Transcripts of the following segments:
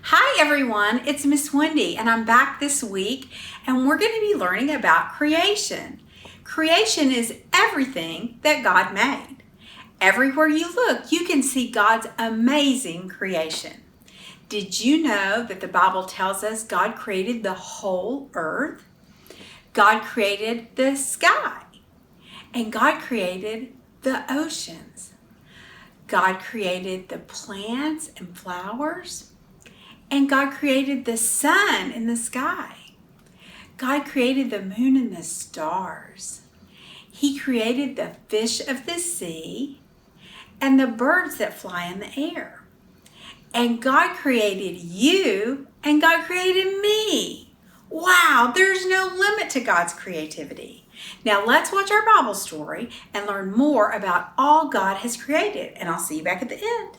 Hi everyone, it's Miss Wendy and I'm back this week and we're going to be learning about creation. Creation is everything that God made. Everywhere you look, you can see God's amazing creation. Did you know that the Bible tells us God created the whole earth? God created the sky and God created the oceans. God created the plants and flowers. And God created the sun in the sky. God created the moon and the stars. He created the fish of the sea and the birds that fly in the air. And God created you and God created me. Wow, there's no limit to God's creativity. Now let's watch our Bible story and learn more about all God has created. And I'll see you back at the end.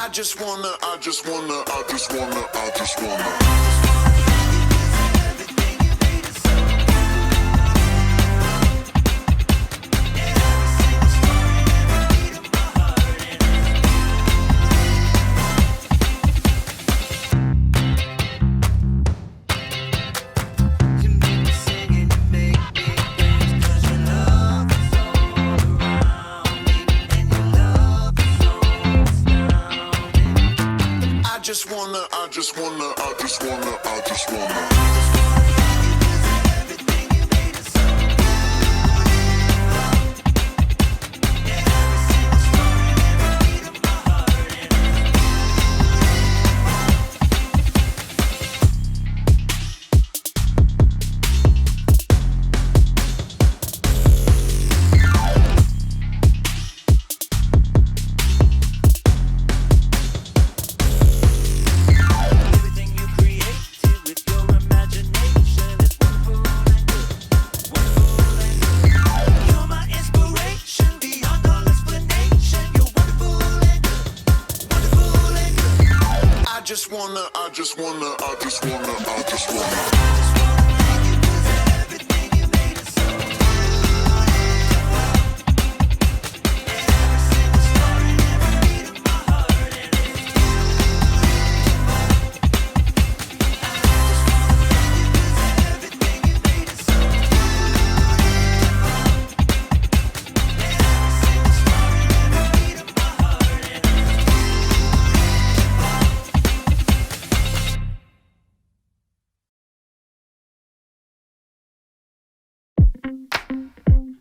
I just wanna. I just wanna. I just wanna.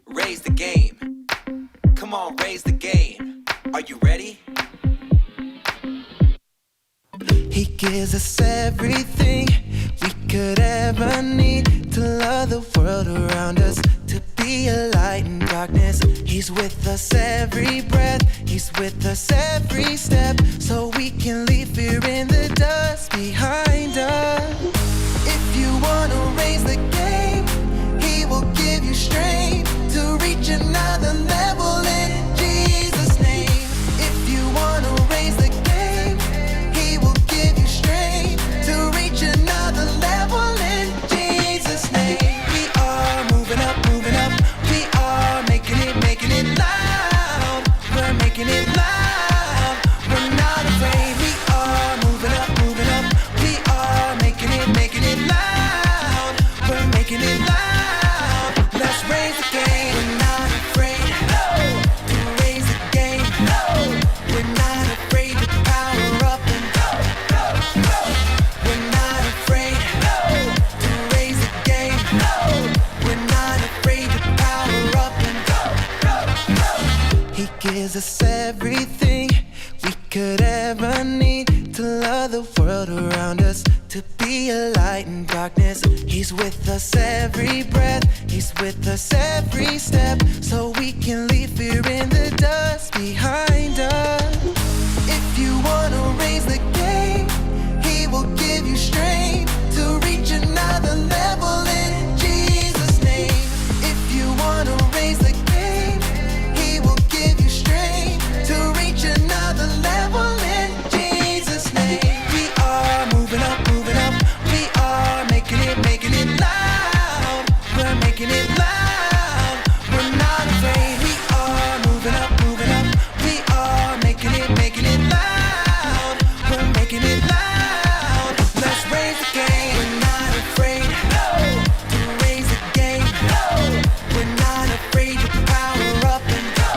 Raise the game. Come on, raise the game. Are you ready? He gives us everything we could ever need to love the world around us, to be a light in darkness. He's with us every breath, he's with us every step, so we can leave fear in the dust behind us. If you wanna raise the game, he will give you strength to reach another level in Jesus' name. If you wanna raise the game, he will give you strength to reach another level in Jesus' name. We are moving up, we are making it loud. We're making it loud, we're not afraid. We are moving up, we are making it loud. We're making it loud. Let's raise the game. We're not afraid to raise the game. We're not afraid to power up and we're not afraid to raise the game. We're not afraid to power up and he gives us everything we could ever need to love the the world around us to be a light in darkness. He's with us every breath, He's with us every step, so we can leave fear in the dust behind us. If you wanna raise the game, He will give you strength to reach another level in Jesus' name. If you wanna raise the game, He will give you strength to reach another level in Jesus' name. We are moving up, moving up. We are making it loud. We're making it loud. We're not afraid. We are moving up, moving up. We are making it loud. We're making it loud. Let's raise the game. We're not afraid to raise the game. We're not afraid to power up and go.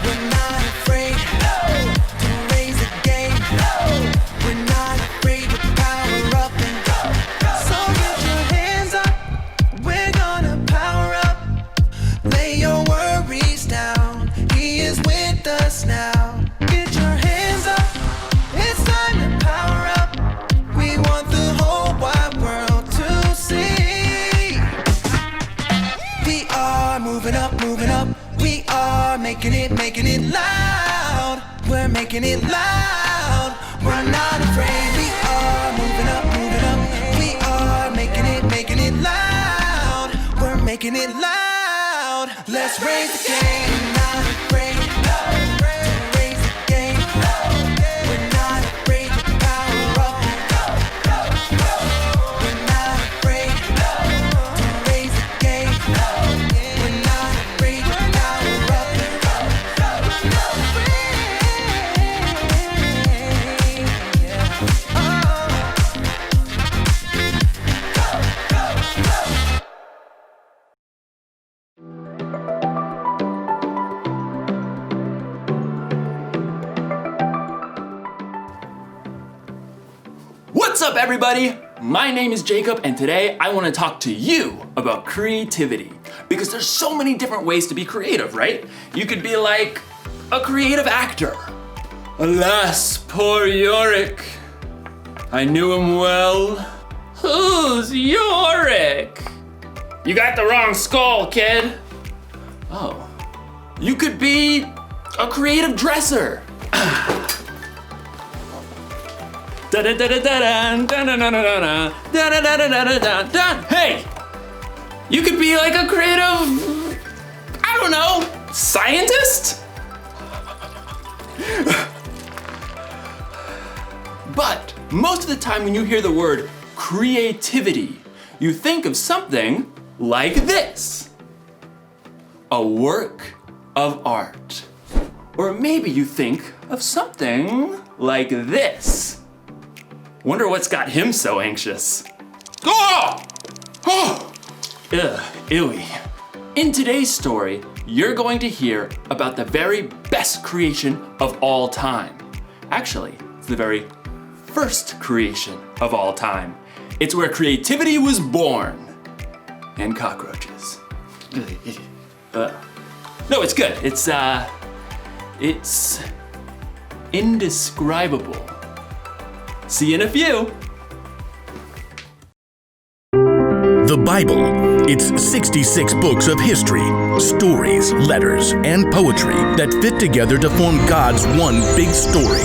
We're not afraid to raise the game. We're not afraid to power up and go. So get your hands up. We're gonna power up. Lay your worries down. He is with us now. Get your hands up. It's time to power up. We want the whole wide world to see. We are moving up, moving up. We are making it loud. We're making it loud. We're not afraid. We are moving up, moving up. We are making it loud. We're making it loud. Let's raise the game. We're not afraid to raise the game. We're not afraid to power up. We're not afraid to raise the game. We're not afraid to power up. We're not What's up, everybody? My name is Jacob, and today I want to talk to you about creativity. Because there's so many different ways to be creative, right? You could be like a creative actor. Alas, poor Yorick. I knew him well. Who's Yorick? You got the wrong skull, kid. Oh. You could be a creative dresser. Hey! You could be like a creative, I don't know, scientist? But most of the time when you hear the word creativity, you think of something like this. A work of art. Or maybe you think of something like this. Wonder what's got him so anxious. Oh! Oh! Ugh, ewy. In today's story, you're going to hear about the very best creation of all time. Actually, it's the very first creation of all time. It's where creativity was born. And cockroaches. No, it's good. It's indescribable. See you in a few. The Bible. It's 66 books of history, stories, letters, and poetry that fit together to form God's one big story.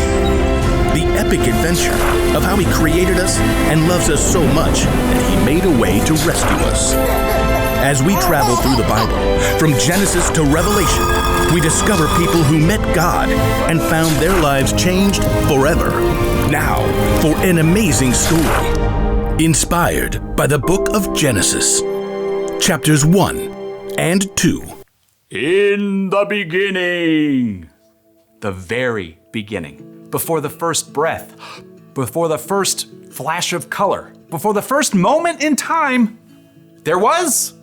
The epic adventure of how He created us and loves us so much that He made a way to rescue us. As we travel through the Bible, from Genesis to Revelation, we discover people who met God and found their lives changed forever. Now, for an amazing story, inspired by the book of Genesis, chapters 1 and 2. In the beginning. The very beginning. Before the first breath. Before the first flash of color. Before the first moment in time. There was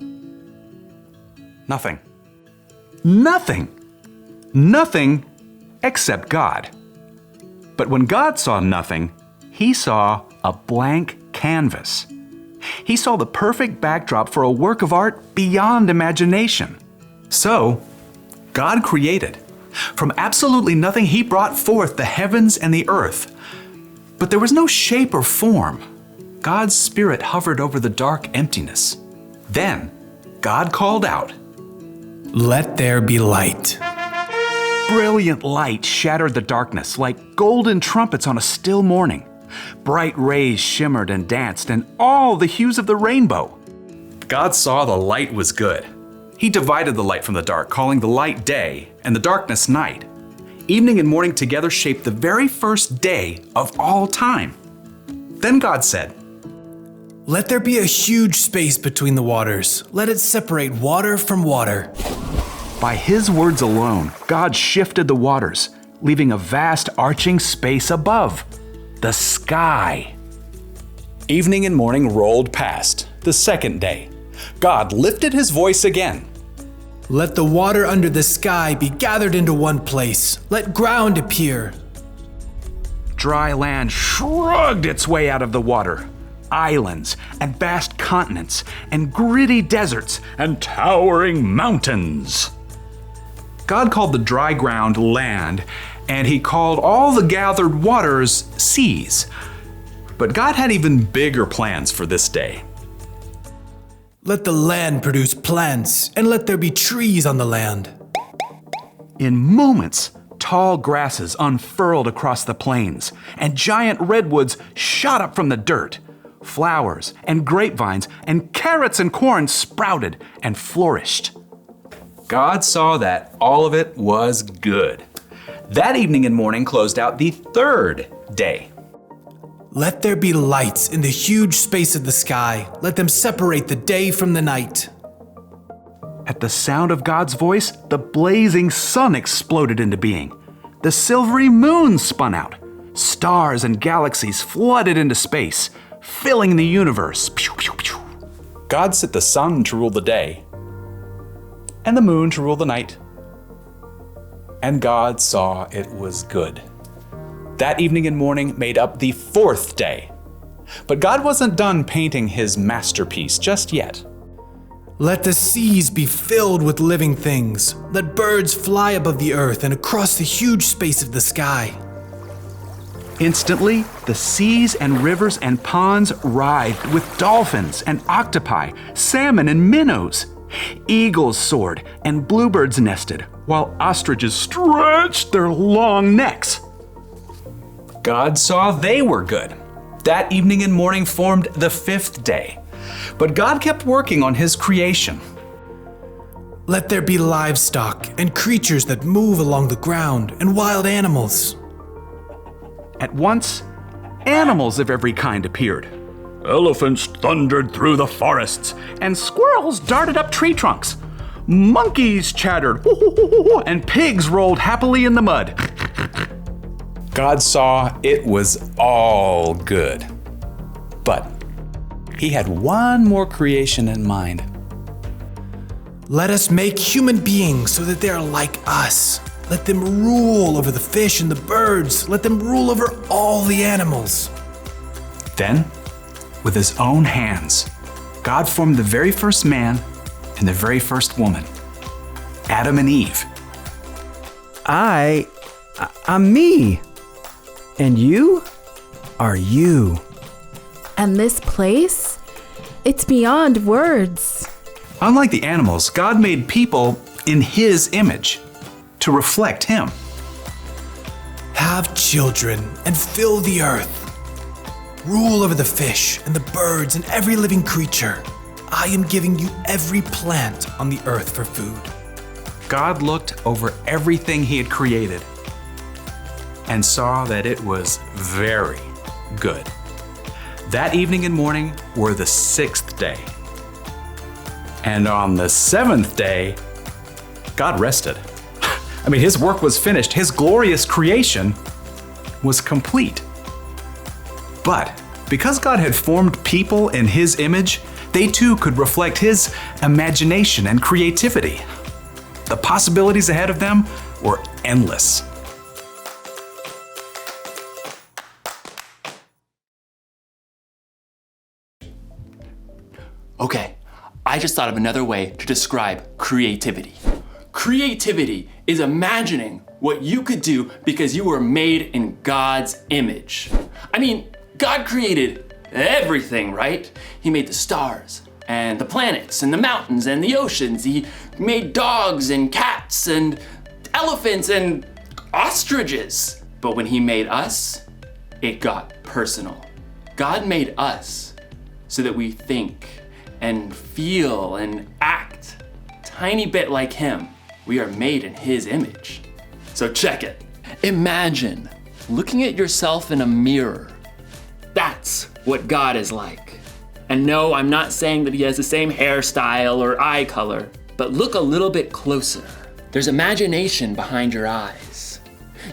nothing. Nothing. Nothing except God. But when God saw nothing, He saw a blank canvas. He saw the perfect backdrop for a work of art beyond imagination. So, God created. From absolutely nothing, He brought forth the heavens and the earth. But there was no shape or form. God's Spirit hovered over the dark emptiness. Then, God called out, "Let there be light." Brilliant light shattered the darkness like golden trumpets on a still morning. Bright rays shimmered and danced in all the hues of the rainbow. God saw the light was good. He divided the light from the dark, calling the light day and the darkness night. Evening and morning together shaped the very first day of all time. Then God said, "Let there be a huge space between the waters. Let it separate water from water." By His words alone, God shifted the waters, leaving a vast arching space above, the sky. Evening and morning rolled past, the second day. God lifted His voice again. "Let the water under the sky be gathered into one place. Let ground appear." Dry land shrugged its way out of the water. Islands and vast continents and gritty deserts and towering mountains. God called the dry ground land, and He called all the gathered waters seas. But God had even bigger plans for this day. "Let the land produce plants, and let there be trees on the land." In moments, tall grasses unfurled across the plains, and giant redwoods shot up from the dirt. Flowers and grapevines and carrots and corn sprouted and flourished. God saw that all of it was good. That evening and morning closed out the third day. "Let there be lights in the huge space of the sky. Let them separate the day from the night." At the sound of God's voice, the blazing sun exploded into being. The silvery moon spun out. Stars and galaxies flooded into space, filling the universe. Pew, pew, pew. God set the sun to rule the day, and the moon to rule the night. And God saw it was good. That evening and morning made up the fourth day. But God wasn't done painting His masterpiece just yet. "Let the seas be filled with living things. Let birds fly above the earth and across the huge space of the sky." Instantly, the seas and rivers and ponds writhed with dolphins and octopi, salmon and minnows. Eagles soared and bluebirds nested, while ostriches stretched their long necks. God saw they were good. That evening and morning formed the fifth day. But God kept working on His creation. "Let there be livestock and creatures that move along the ground and wild animals." At once, animals of every kind appeared. Elephants thundered through the forests, and squirrels darted up tree trunks. Monkeys chattered, and pigs rolled happily in the mud. God saw it was all good. But He had one more creation in mind. "Let us make human beings so that they are like us. Let them rule over the fish and the birds. Let them rule over all the animals." Then, with His own hands, God formed the very first man and the very first woman, Adam and Eve. I'm me. And you are you. And this place? It's beyond words. Unlike the animals, God made people in His image to reflect Him. "Have children and fill the earth. Rule over the fish and the birds and every living creature. I am giving you every plant on the earth for food." God looked over everything He had created and saw that it was very good. That evening and morning were the sixth day. And on the seventh day, God rested. His work was finished. His glorious creation was complete. But because God had formed people in His image, they too could reflect His imagination and creativity. The possibilities ahead of them were endless. Okay, I just thought of another way to describe creativity. Creativity is imagining what you could do because you were made in God's image. I mean, God created everything, right? He made the stars and the planets and the mountains and the oceans. He made dogs and cats and elephants and ostriches. But when he made us, it got personal. God made us so that we think and feel and act tiny bit like him. We are made in his image. So check it. Imagine looking at yourself in a mirror. That's what God is like. And no, I'm not saying that he has the same hairstyle or eye color, but look a little bit closer. There's imagination behind your eyes.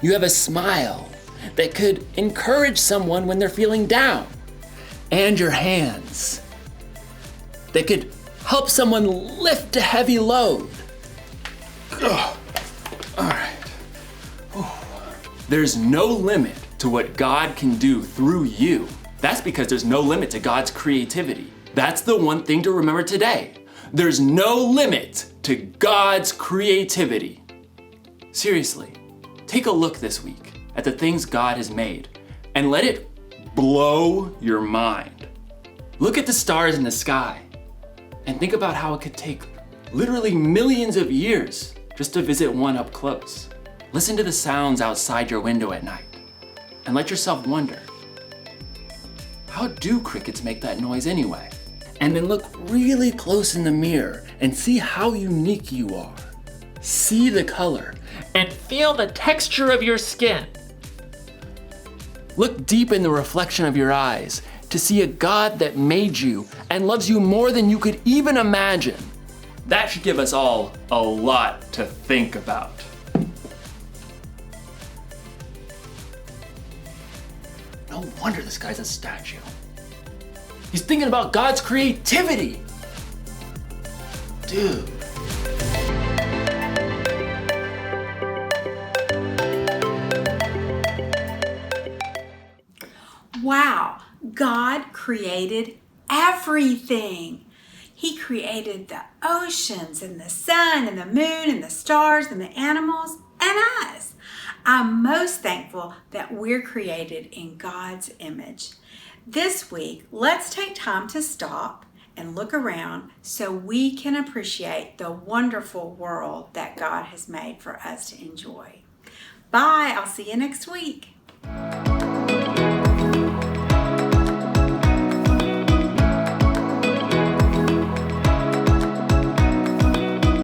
You have a smile that could encourage someone when they're feeling down. And your hands that could help someone lift a heavy load. Ugh. All right. There's no limit to what God can do through you. That's because there's no limit to God's creativity. That's the one thing to remember today. There's no limit to God's creativity. Seriously, take a look this week at the things God has made and let it blow your mind. Look at the stars in the sky and think about how it could take literally millions of years just to visit one up close. Listen to the sounds outside your window at night and let yourself wonder, how do crickets make that noise anyway? And then look really close in the mirror and see how unique you are. See the color and feel the texture of your skin. Look deep in the reflection of your eyes to see a God that made you and loves you more than you could even imagine. That should give us all a lot to think about. No wonder this guy's a statue. He's thinking about God's creativity. Dude. Wow, God created everything. He created the oceans and the sun and the moon and the stars and the animals and us. I'm most thankful that we're created in God's image. This week, let's take time to stop and look around so we can appreciate the wonderful world that God has made for us to enjoy. Bye, I'll see you next week.